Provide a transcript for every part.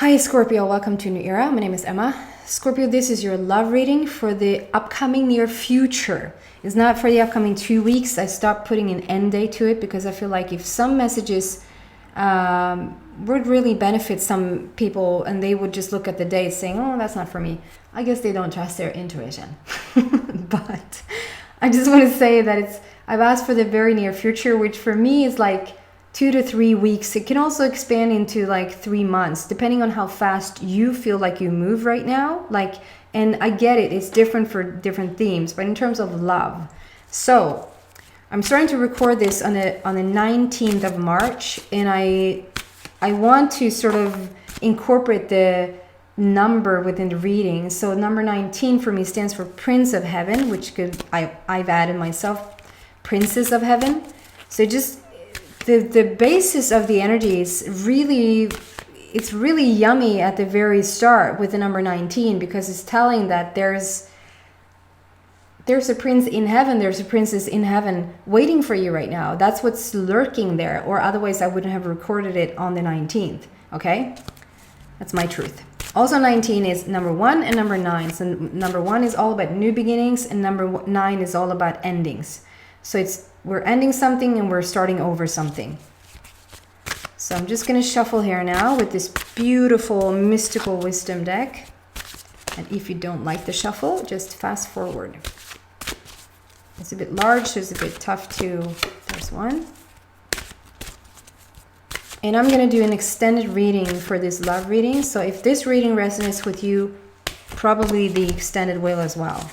Hi Scorpio, welcome to New Era. My name is Emma. Scorpio, this is your love reading for the upcoming near future. It's not for the upcoming 2 weeks. I stopped putting an end date to it because I feel like if some messages would really benefit some people and they would just look at the date saying, oh, that's not for me, I guess they don't trust their intuition. But I just want to say that I've asked for the very near future, which for me is like 2 to 3 weeks. It can also expand into like 3 months, depending on how fast you feel like you move right now. And I get it, it's different for different themes, but in terms of love. So I'm starting to record this on the 19th of March, and I want to sort of incorporate the number within the reading. So number 19 for me stands for Prince of Heaven, which I've added myself, Princess of Heaven. So just the basis of the energy is really yummy at the very start with the number 19, because it's telling that there's a prince in heaven, there's a princess in heaven waiting for you right now. That's what's lurking there, or otherwise I wouldn't have recorded it on the 19th, okay? That's my truth. Also 19 is number 1 and number 9. So number 1 is all about new beginnings, and number 9 is all about endings. So we're ending something and we're starting over something. So I'm just going to shuffle here now with this beautiful mystical wisdom deck. And if you don't like the shuffle, just fast forward. It's a bit large, so it's a bit tough to... There's one. And I'm going to do an extended reading for this love reading. So if this reading resonates with you, probably the extended will as well.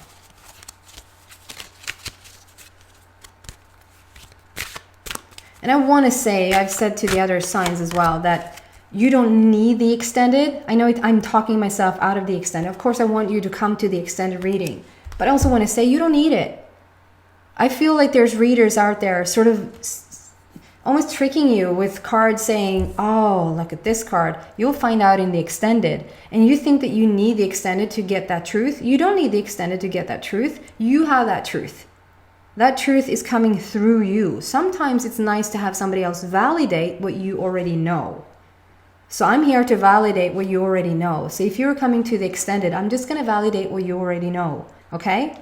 And I want to say, I've said to the other signs as well, that you don't need the extended. I know I'm talking myself out of the extended. Of course, I want you to come to the extended reading. But I also want to say you don't need it. I feel like there's readers out there sort of almost tricking you with cards saying, oh, look at this card. You'll find out in the extended. And you think that you need the extended to get that truth. You don't need the extended to get that truth. You have that truth. That truth is coming through you. Sometimes it's nice to have somebody else validate what you already know. So I'm here to validate what you already know. So if you're coming to the extended, I'm just going to validate what you already know. Okay?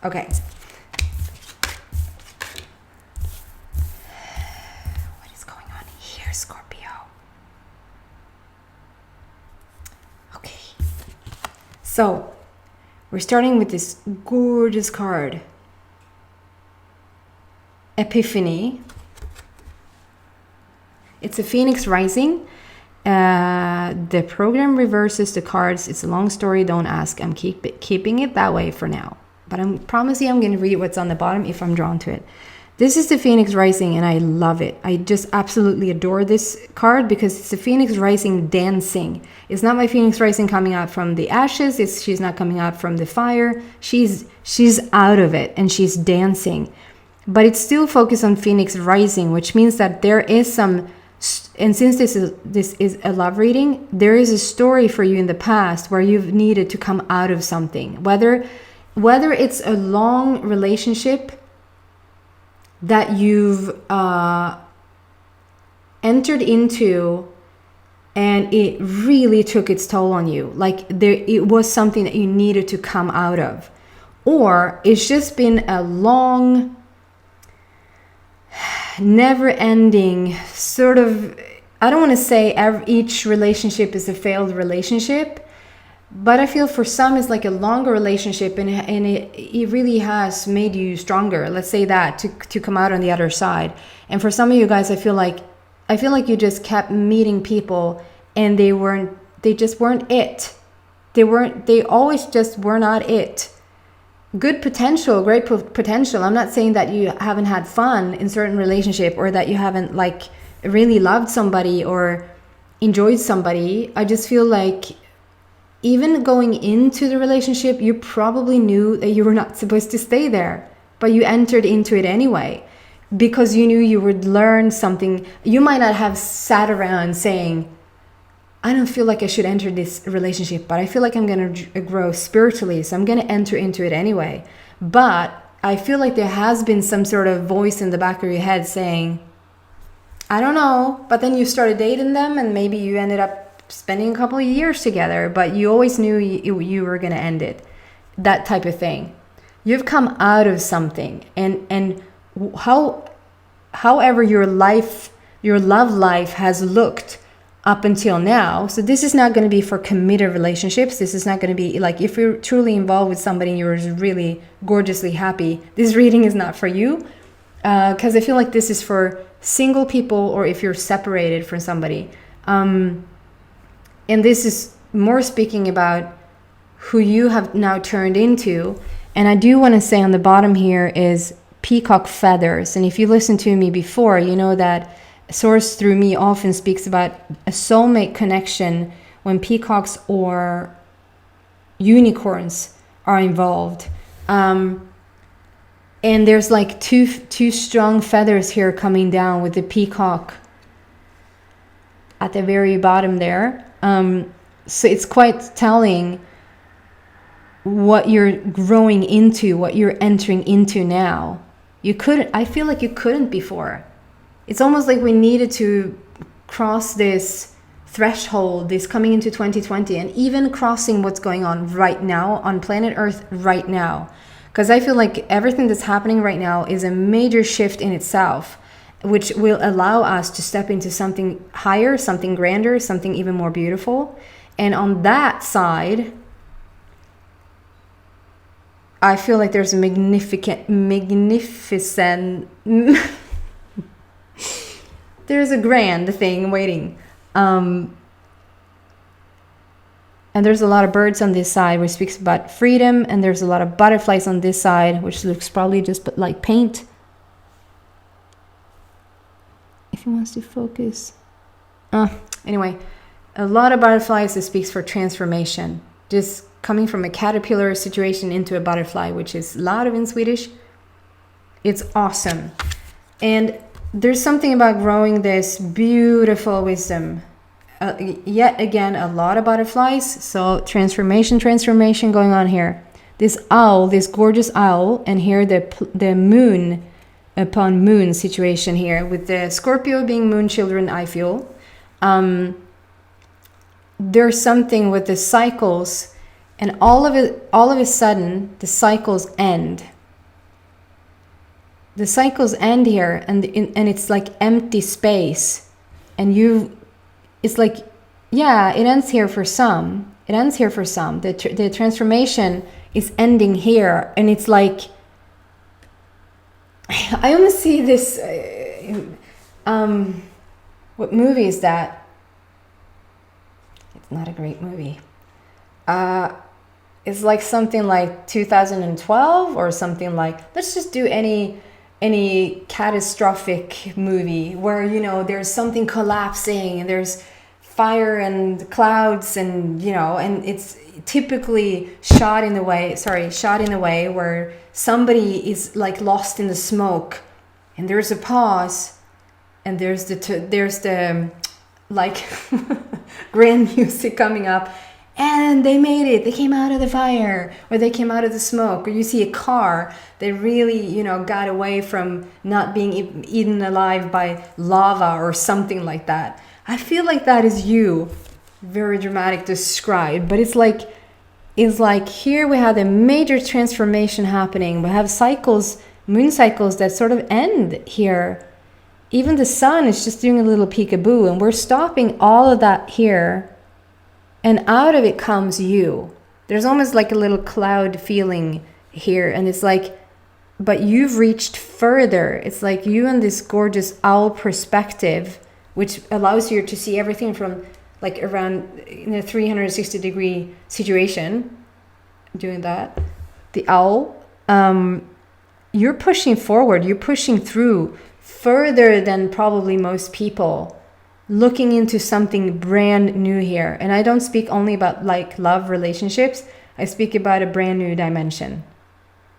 Okay. What is going on here, Scorpio? Okay. So we're starting with this gorgeous card. Epiphany. It's a Phoenix rising. The program reverses the cards. It's a long story. Don't ask. I'm keeping it that way for now. But I'm promising I'm going to read what's on the bottom if I'm drawn to it. This is the Phoenix rising, and I love it. I just absolutely adore this card because it's the Phoenix rising dancing. It's not my Phoenix rising coming out from the ashes. She's not coming out from the fire. She's out of it and she's dancing. But it's still focused on Phoenix rising, which means that there is some, and since this is a love reading, there is a story for you in the past where you've needed to come out of something. Whether it's a long relationship that you've entered into and it really took its toll on you, like it was something that you needed to come out of, or it's just been a long, never-ending sort of, I don't want to say each relationship is a failed relationship, but I feel for some it's like a longer relationship, and it really has made you stronger, let's say that, to come out on the other side. And for some of you guys, I feel like you just kept meeting people and they just weren't it. They always just were not it. Good potential, great potential. I'm not saying that you haven't had fun in certain relationship or that you haven't like really loved somebody or enjoyed somebody. I just feel like even going into the relationship, you probably knew that you were not supposed to stay there, but you entered into it anyway because you knew you would learn something. You might not have sat around saying, I don't feel like I should enter this relationship, but I feel like I'm going to grow spiritually, so I'm going to enter into it anyway. But I feel like there has been some sort of voice in the back of your head saying, I don't know, but then you started dating them and maybe you ended up spending a couple of years together, but you always knew you were going to end it. That type of thing. You've come out of something, and however your love life has looked up until now. So this is not going to be for committed relationships. This is not going to be like if you're truly involved with somebody and you're really gorgeously happy. This reading is not for you, because I feel like this is for single people, or if you're separated from somebody. And this is more speaking about who you have now turned into. And I do want to say on the bottom here is peacock feathers. And if you listened to me before, you know that Source Through Me often speaks about a soulmate connection when peacocks or unicorns are involved. And there's like two strong feathers here coming down with the peacock at the very bottom there. So it's quite telling what you're growing into, what you're entering into now. I feel like you couldn't before. It's almost like we needed to cross this threshold, this coming into 2020, and even crossing what's going on right now on planet Earth right now. Because I feel like everything that's happening right now is a major shift in itself, which will allow us to step into something higher, something grander, something even more beautiful. And on that side, I feel like there's a magnificent there's a grand thing waiting. And there's a lot of birds on this side, which speaks about freedom. And there's a lot of butterflies on this side, which looks probably just like paint. If he wants to focus. Anyway, a lot of butterflies. This speaks for transformation. Just coming from a caterpillar situation into a butterfly, which is loud in Swedish. It's awesome. And there's something about growing this beautiful wisdom. Yet again, a lot of butterflies. So transformation going on here. This owl, this gorgeous owl, and here the moon upon moon situation here with the Scorpio being moon children, I feel. There's something with the cycles, and all of a sudden the cycles end. The cycles end here, and it's like empty space, and it's like, yeah, it ends here for some. The transformation is ending here, and it's like, I almost see this. What movie is that? It's not a great movie. It's like something like 2012 or something like. Let's just do any catastrophic movie where, you know, there's something collapsing and there's fire and clouds, and, you know, and it's typically shot in the way where somebody is like lost in the smoke, and there's a pause, and there's the like grand music coming up, and they made it. They came out of the fire, or they came out of the smoke, or you see a car that really, you know, got away from not being eaten alive by lava or something like that. I feel like that is you. Very dramatic to describe, but it's like here we have a major transformation happening. We have cycles, moon cycles that sort of end here. Even the sun is just doing a little peekaboo, and we're stopping all of that here. And out of it comes you. There's almost like a little cloud feeling here. And it's like, but you've reached further. It's like you and this gorgeous owl perspective, which allows you to see everything from like around in a 360 degree situation. Doing that. The owl. You're pushing forward. You're pushing through further than probably most people. Looking into something brand new here. And I don't speak only about like love relationships. I speak about a brand new dimension,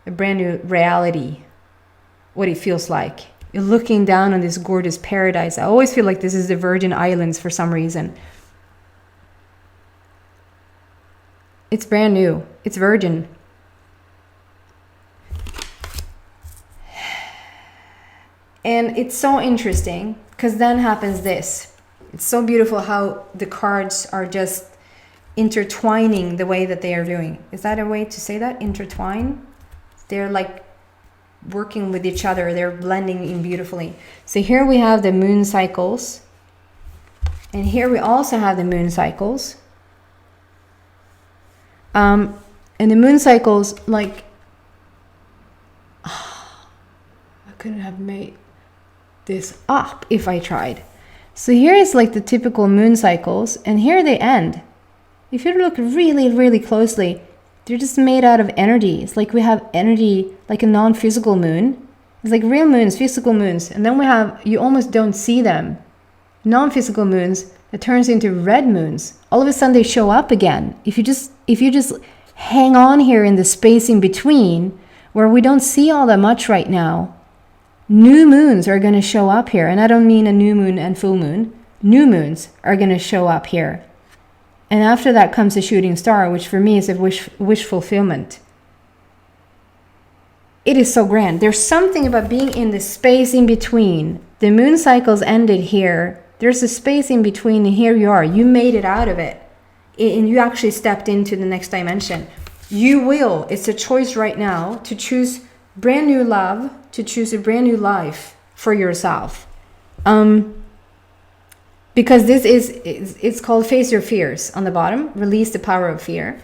a brand new reality, what it feels like. You're looking down on this gorgeous paradise. I always feel like this is the Virgin Islands for some reason. It's brand new. It's virgin. And it's so interesting because then happens this. It's so beautiful how the cards are just intertwining the way that they are doing. Is that a way to say that? Intertwine? They're like working with each other. They're blending in beautifully. So here we have the moon cycles. And here we also have the moon cycles. And the moon cycles, like, I couldn't have made this up if I tried. So here is like the typical moon cycles, and here they end. If you look really, really closely, they're just made out of energy. It's like we have energy, like a non-physical moon. It's like real moons, physical moons, and then we have, you almost don't see them, non-physical moons that turns into red moons. All of a sudden they show up again. If you just hang on here in the space in between, where we don't see all that much right now, new moons are going to show up here. And I don't mean a new moon and full moon. New moons are going to show up here. And after that comes a shooting star, which for me is a wish fulfillment. It is so grand. There's something about being in the space in between. The moon cycles ended here. There's a space in between, and here you are. You made it out of it. And you actually stepped into the next dimension. You will. It's a choice right now to choose brand new love, to choose a brand new life for yourself. Because this it's called Face Your Fears on the bottom. Release the power of fear.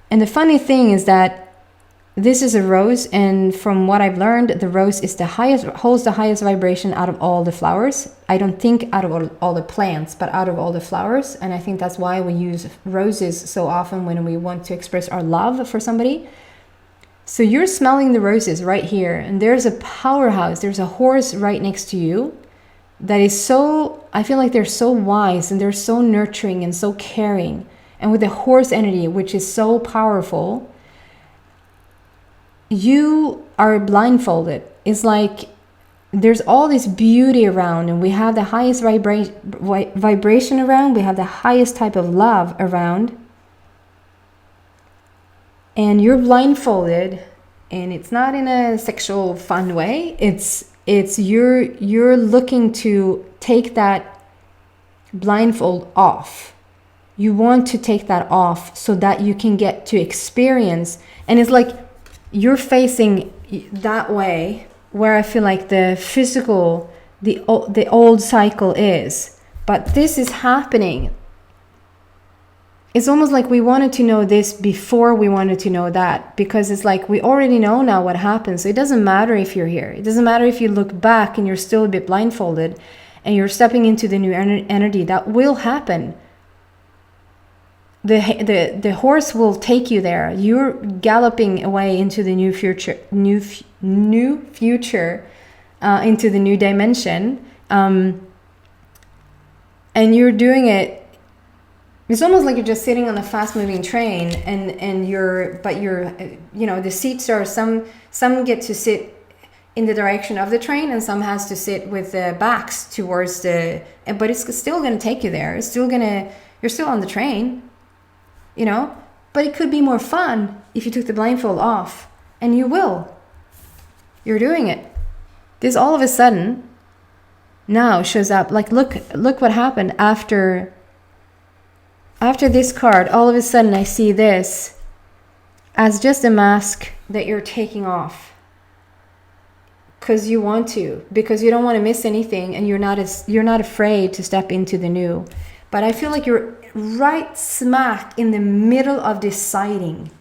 And the funny thing is that this is a rose, and from what I've learned, the rose is the highest, holds the highest vibration out of all the flowers. I don't think out of all the plants, but out of all the flowers. And I think that's why we use roses so often when we want to express our love for somebody. So you're smelling the roses right here, and there's a powerhouse. There's a horse right next to you that is so, I feel like they're so wise, and they're so nurturing and so caring. And with the horse energy, which is so powerful, you are blindfolded. It's like there's all this beauty around, and we have the highest vibration around. We have the highest type of love around. And you're blindfolded, and it's not in a sexual fun way. It's you're looking to take that blindfold off. You want to take that off so that you can get to experience. And it's like you're facing that way, where I feel like the physical, the old cycle is. But this is happening. It's almost like we wanted to know this before we wanted to know that, because it's like we already know now what happens. So it doesn't matter if you're here. It doesn't matter if you look back and you're still a bit blindfolded and you're stepping into the new energy. That will happen. The horse will take you there. You're galloping away into the new future, into the new dimension, and you're doing it. It's almost like you're just sitting on a fast-moving train, and you're the seats are some get to sit in the direction of the train, and some has to sit with the backs towards but it's still going to take you there. You're still on the train. But it could be more fun if you took the blindfold off, and you will. You're doing it. This all of a sudden now shows up. Like, look what happened after this card. All of a sudden I see this as just a mask that you're taking off because you want to, because you don't want to miss anything, and you're not afraid to step into the new. But I feel like you're right smack in the middle of deciding.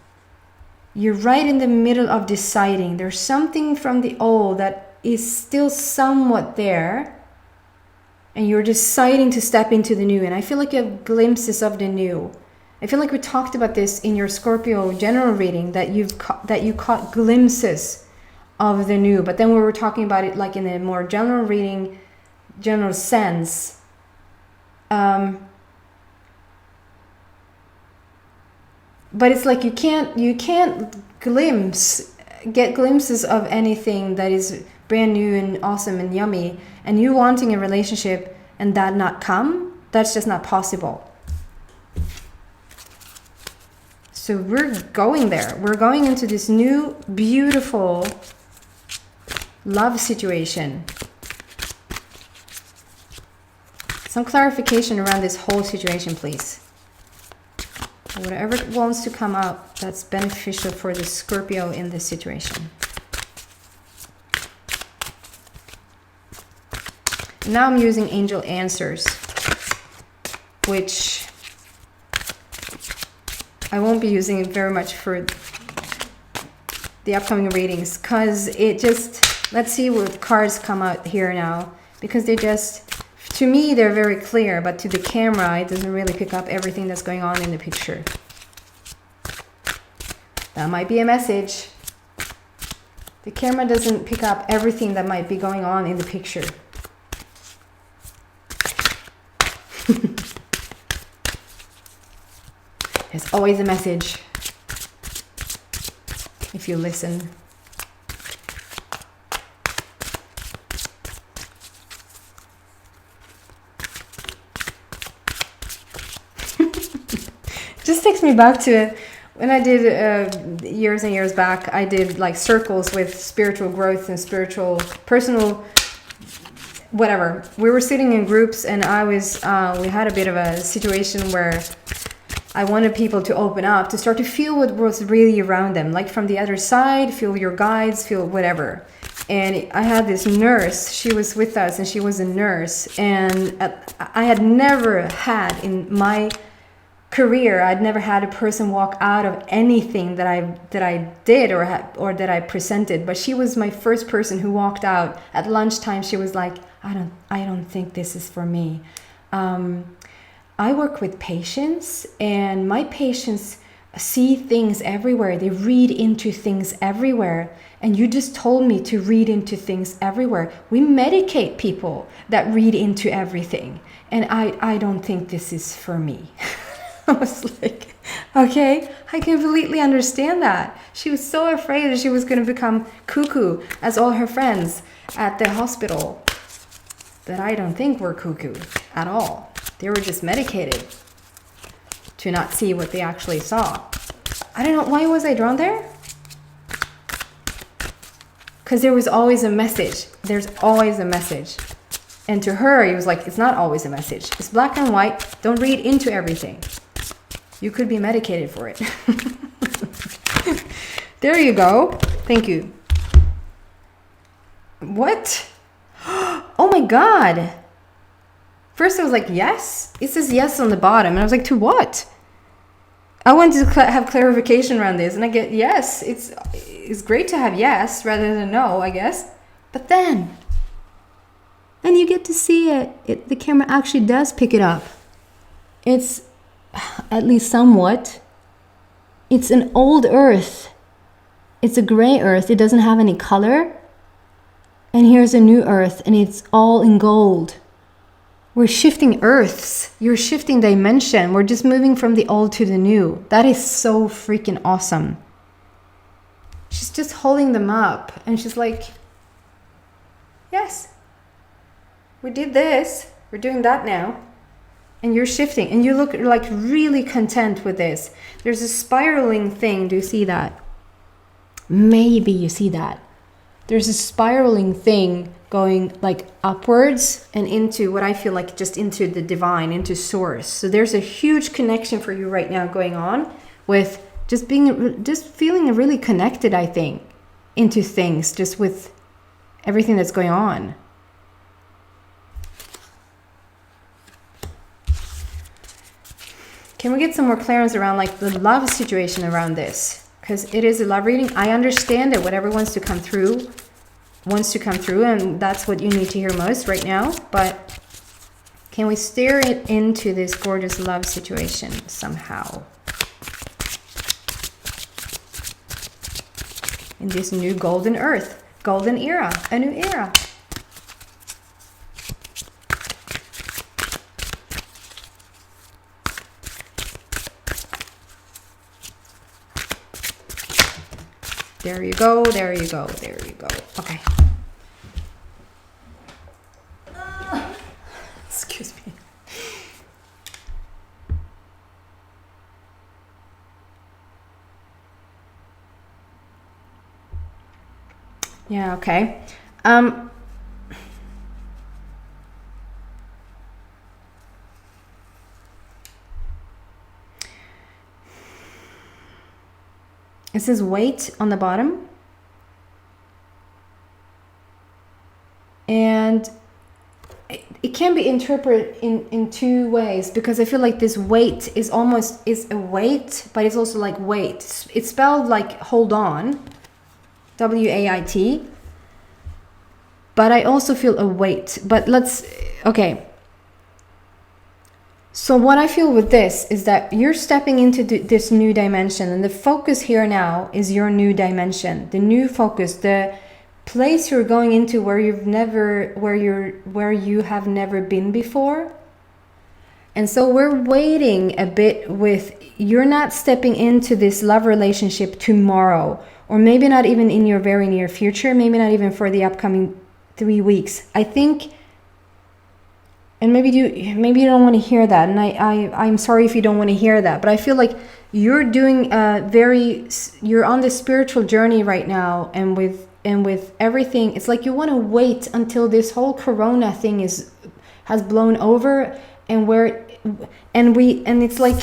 You're right in the middle of deciding. There's something from the old that is still somewhat there, and you're deciding to step into the new. And I feel like you have glimpses of the new. I feel like we talked about this in your Scorpio general reading, that you caught glimpses of the new. But then we were talking about it like in a more general reading, general sense. But it's like you can't get glimpses of anything that is brand new and awesome and yummy, and you wanting a relationship and that not come, that's just not possible. So we're going there. We're going into this new, beautiful love situation. Some clarification around this whole situation, please. Whatever wants to come out that's beneficial for the Scorpio in this situation. Now I'm using angel answers, which I won't be using it very much for the upcoming readings, because it just, let's see what cards come out here now, because they just, to me, they're very clear, but to the camera, it doesn't really pick up everything that's going on in the picture. That might be a message. The camera doesn't pick up everything that might be going on in the picture. There's always a message if you listen. Just takes me back to when I did years and years back. I did like circles with spiritual growth and spiritual personal whatever. We were sitting in groups, and I was we had a bit of a situation where I wanted people to open up, to start to feel what was really around them, like from the other side, feel your guides, feel whatever. And I had this nurse, she was with us, and she was a nurse, and I had never had in my career, I'd never had a person walk out of anything that I did or that I presented. But she was my first person who walked out at lunchtime. She was like, I don't think this is for me. I work with patients, and my patients see things everywhere. They read into things everywhere. And you just told me to read into things everywhere. We medicate people that read into everything. And I don't think this is for me. I was like, okay, I completely understand that. She was so afraid that she was going to become cuckoo as all her friends at the hospital that I don't think were cuckoo at all. They were just medicated to not see what they actually saw. I don't know, why was I drawn there? Because there was always a message. There's always a message. And to her, it was like, it's not always a message. It's black and white. Don't read into everything. You could be medicated for it. There you go. Thank you. What? Oh my God. First I was like, yes. It says yes on the bottom. And I was like, to what? I wanted to have clarification around this. And I get yes. It's great to have yes rather than no, I guess. But then, and you get to see it. The camera actually does pick it up. It's at least somewhat. It's an old earth. It's a gray earth. It doesn't have any color. And here's a new earth, and it's all in gold. We're shifting earths. You're shifting dimension. We're just moving from the old to the new. That is so freaking awesome. She's just holding them up, and she's like, yes, we did this. We're doing that now. And you're shifting, and you look like really content with this. There's a spiraling thing. Do you see that? Maybe you see that. There's a spiraling thing going like upwards and into what I feel like just into the divine, into source. So there's a huge connection for you right now going on with just feeling really connected, I think, into things, just with everything that's going on. Can we get some more clearance around like the love situation around this? Because it is a love reading. I understand it. Whatever wants to come through, and that's what you need to hear most right now. But can we steer it into this gorgeous love situation somehow? In this new golden earth, golden era, a new era. There you go, there you go, there you go. Okay. Excuse me. Yeah, okay. It says wait on the bottom. And it can be interpreted in two ways, because I feel like this wait is a wait, but it's also like wait. It's spelled like hold on, W-A-I-T. But I also feel a wait. But okay. So what I feel with this is that you're stepping into this new dimension, and the focus here now is your new dimension, the new focus, the place you're going into where you have never been before. And so we're waiting a bit with, you're not stepping into this love relationship tomorrow, or maybe not even in your very near future, maybe not even for the upcoming 3 weeks. I think, and maybe you don't want to hear that, and I'm sorry if you don't want to hear that, but I feel like you're doing you're on this spiritual journey right now, and with everything, it's like you want to wait until this whole corona thing has blown over, and it's like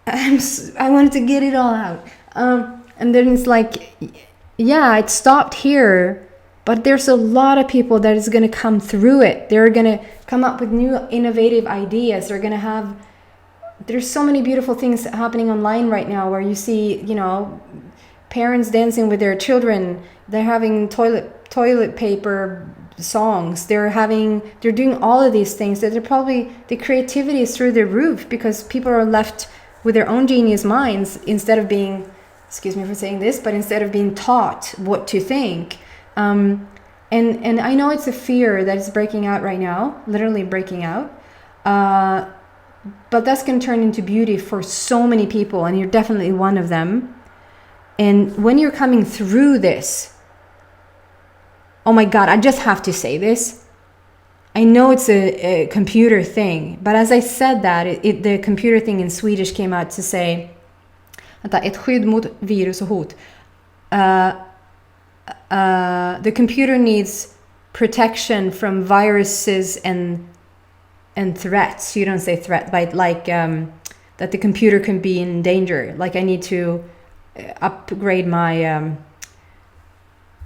I wanted to get it all out, and then it's like, yeah, it stopped here, but there's a lot of people that is going to come through it. They're going to come up with new innovative ideas. There's so many beautiful things happening online right now, where you see, parents dancing with their children. They're having toilet paper songs. They're doing all of these things that the creativity is through the roof, because people are left with their own genius minds, instead of being, excuse me for saying this, but instead of being taught what to think. And I know it's a fear that is breaking out right now, literally breaking out. But that's going to turn into beauty for so many people, and you're definitely one of them. And when you're coming through this, oh my God, I just have to say this. I know it's a computer thing, but as I said that, the computer thing in Swedish came out to say, ett skydd mot virus och hot. The computer needs protection from viruses and threats. You don't say threat, but like that the computer can be in danger. Like I need to upgrade my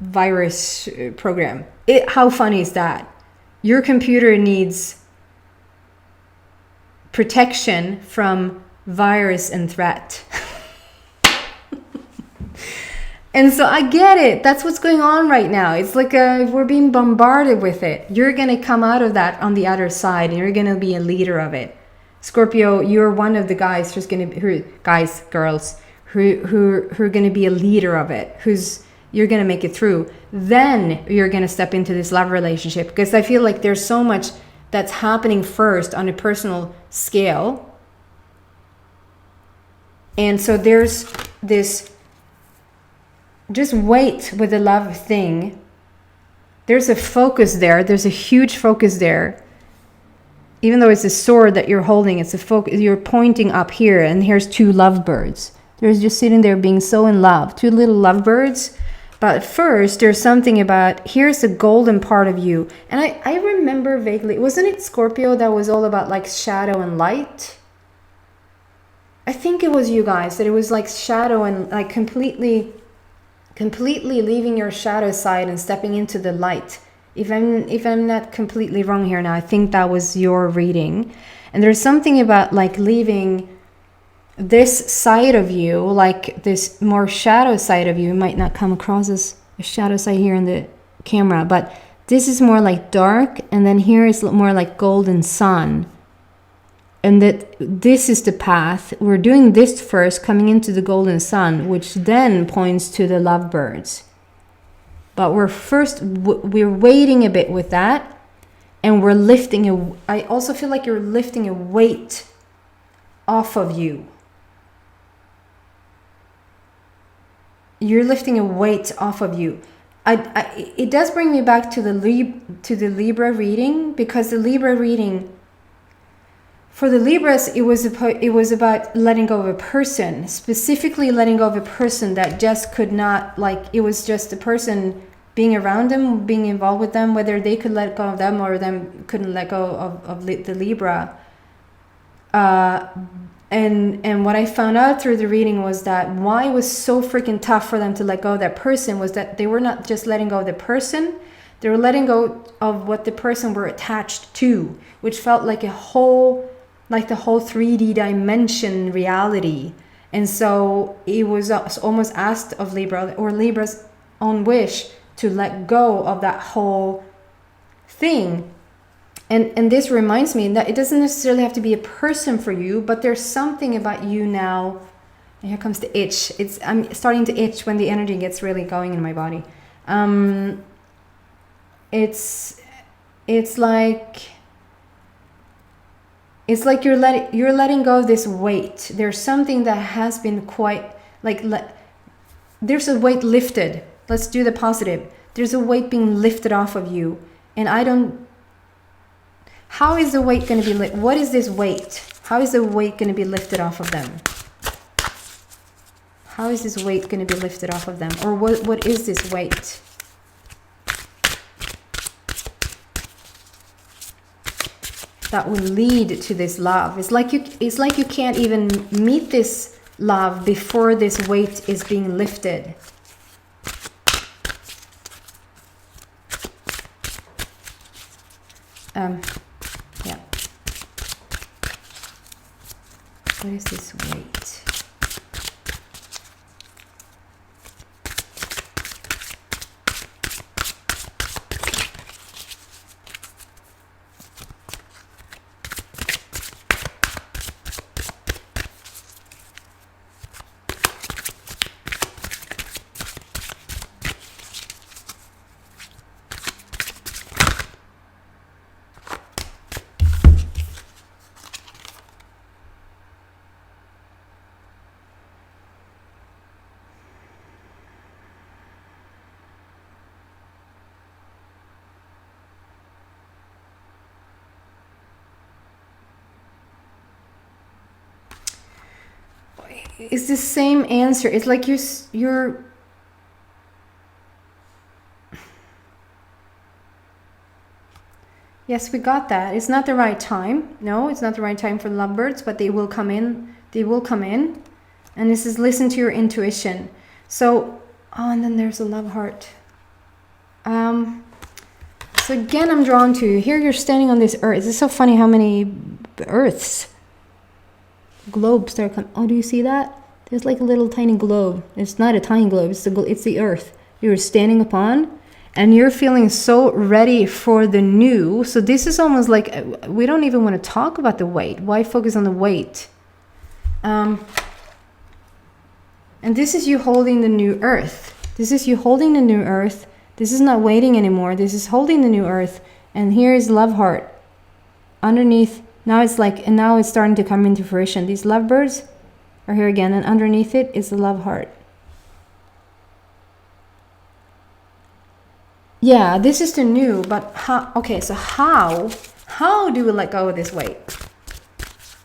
virus program. How funny is that? Your computer needs protection from virus and threat. And so I get it. That's what's going on right now. It's like we're being bombarded with it. You're going to come out of that on the other side, and you're going to be a leader of it. Scorpio, you're one of the guys girls, who are going to be a leader of it. You're going to make it through. Then you're going to step into this love relationship, because I feel like there's so much that's happening first on a personal scale. And so there's this, just wait with the love thing. There's a focus there. There's a huge focus there. Even though it's a sword that you're holding, it's a focus. You're pointing up here, and here's two lovebirds. They're just sitting there being so in love. Two little lovebirds. But first, there's something about, here's the golden part of you. And I remember vaguely, wasn't it Scorpio that was all about like shadow and light? I think it was you guys, that it was like shadow and like completely leaving your shadow side and stepping into the light. If I'm not completely wrong here now, I think that was your reading. And there's something about like leaving this side of you, like this more shadow side of you. It might not come across as a shadow side here in the camera, but this is more like dark, and then here is more like golden sun. And that this is the path. We're doing this first, coming into the golden sun, which then points to the lovebirds. But we're waiting a bit with that, and we're lifting I also feel like you're lifting a weight off of you. You're lifting a weight off of you. It does bring me back to the Libra reading, because the Libra reading, for the Libras, it was about letting go of a person, specifically letting go of a person that just could not, like, it was just a person being around them, being involved with them, whether they could let go of them or them couldn't let go of the Libra. And what I found out through the reading was that why it was so freaking tough for them to let go of that person was that they were not just letting go of the person, they were letting go of what the person were attached to, which felt like the whole 3D dimension reality. And so it was almost asked of Libra, or Libra's own wish, to let go of that whole thing. And this reminds me that it doesn't necessarily have to be a person for you, but there's something about you now. And here comes the itch. I'm starting to itch when the energy gets really going in my body. It's like you're letting go of this weight. There's something that has been quite like there's a weight lifted. Let's do the positive. There's a weight being lifted off of you, and how is the weight going to be lifted? What is this weight? How is the weight going to be lifted off of them? How is this weight going to be lifted off of them? Or what is this weight? That will lead to this love. It's like you can't even meet this love before this weight is being lifted. Yeah. What is this weight? It's the same answer. It's like you're yes, we got that. It's not the right time. No, it's not the right time for lovebirds, but they will come in. They will come in. And this is listen to your intuition. So, and then there's a love heart. So again, I'm drawn to here. You're standing on this earth. It's so funny how many earths, globes that are coming. Oh, do you see that? There's like a little tiny globe. It's not a tiny globe. It's the earth you're standing upon, and you're feeling so ready for the new. So this is almost like we don't even want to talk about the weight. Why focus on the weight? And this is you holding the new earth. This is you holding the new earth. This is not waiting anymore. This is holding the new earth. And here is love heart underneath. Now it's like, and now it's starting to come into fruition. These lovebirds are here again, and underneath it is the love heart. Yeah, this is the new, but how? Okay, so how do we let go of this weight?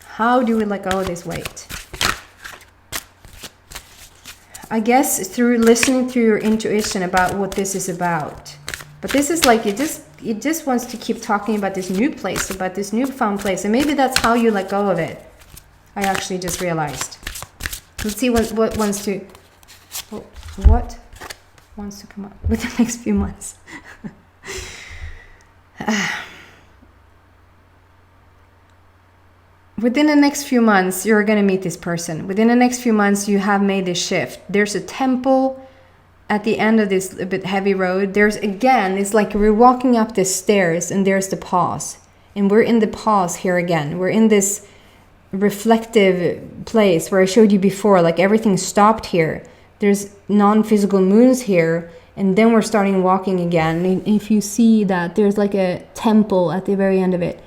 How do we let go of this weight? I guess through listening to your intuition about what this is about. But this is like it just wants to keep talking about this new place, about this newfound place, and maybe that's how you let go of it. I actually just realized. Let's see what wants to come up with the next few months. Within the next few months, you're going to meet this person. Within the next few months, you have made this shift. There's a temple at the end of this a bit heavy road. There's again, it's like we're walking up the stairs and there's the pause. And we're in the pause here again. We're in this reflective place where I showed you before, like everything stopped here. There's non-physical moons here. And then we're starting walking again. And if you see that, there's like a temple at the very end of it.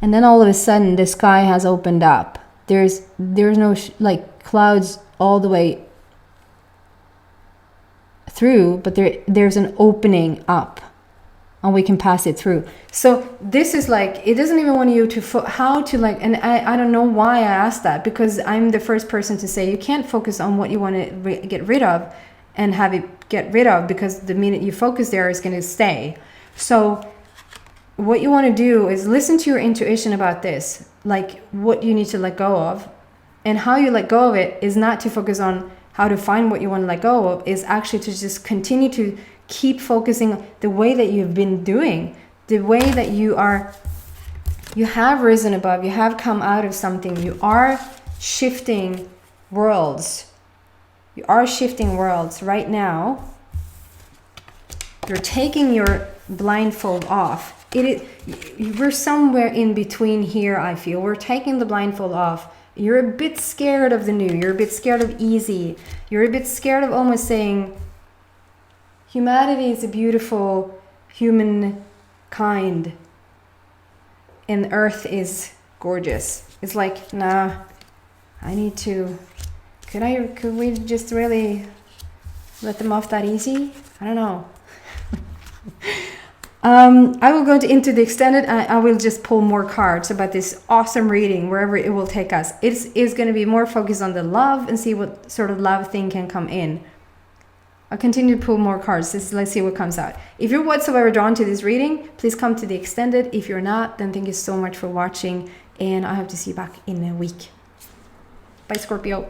And then all of a sudden, the sky has opened up. There's no like clouds all the way through, but there's an opening up, and we can pass it through. So this is like, it doesn't even want you to how to like, and I don't know why I asked that, because I'm the first person to say you can't focus on what you want to get rid of and have it get rid of, because the minute you focus there, it's going to stay. So what you want to do is listen to your intuition about this, like what you need to let go of, And how you let go of it is not to focus on how to find what you want to let go of, is actually to just continue to keep focusing the way that you've been doing, the way that you have risen above, you have come out of something, you are shifting worlds. You are shifting worlds right now. You're taking your blindfold off. We're somewhere in between here, I feel. We're taking the blindfold off. You're a bit scared of the new. You're a bit scared of easy. You're a bit scared of almost saying, humanity is a beautiful human kind. And Earth is gorgeous. It's like, nah, I need to... Could we just really let them off that easy? I don't know. I will go into the extended. I will just pull more cards about this awesome reading, wherever it will take us. It's going to be more focused on the love and see what sort of love thing can come in. I'll continue to pull more cards. Let's see what comes out. If you're whatsoever drawn to this reading, please come to the extended. If you're not, then thank you so much for watching, and I hope to see you back in a week. Bye, Scorpio.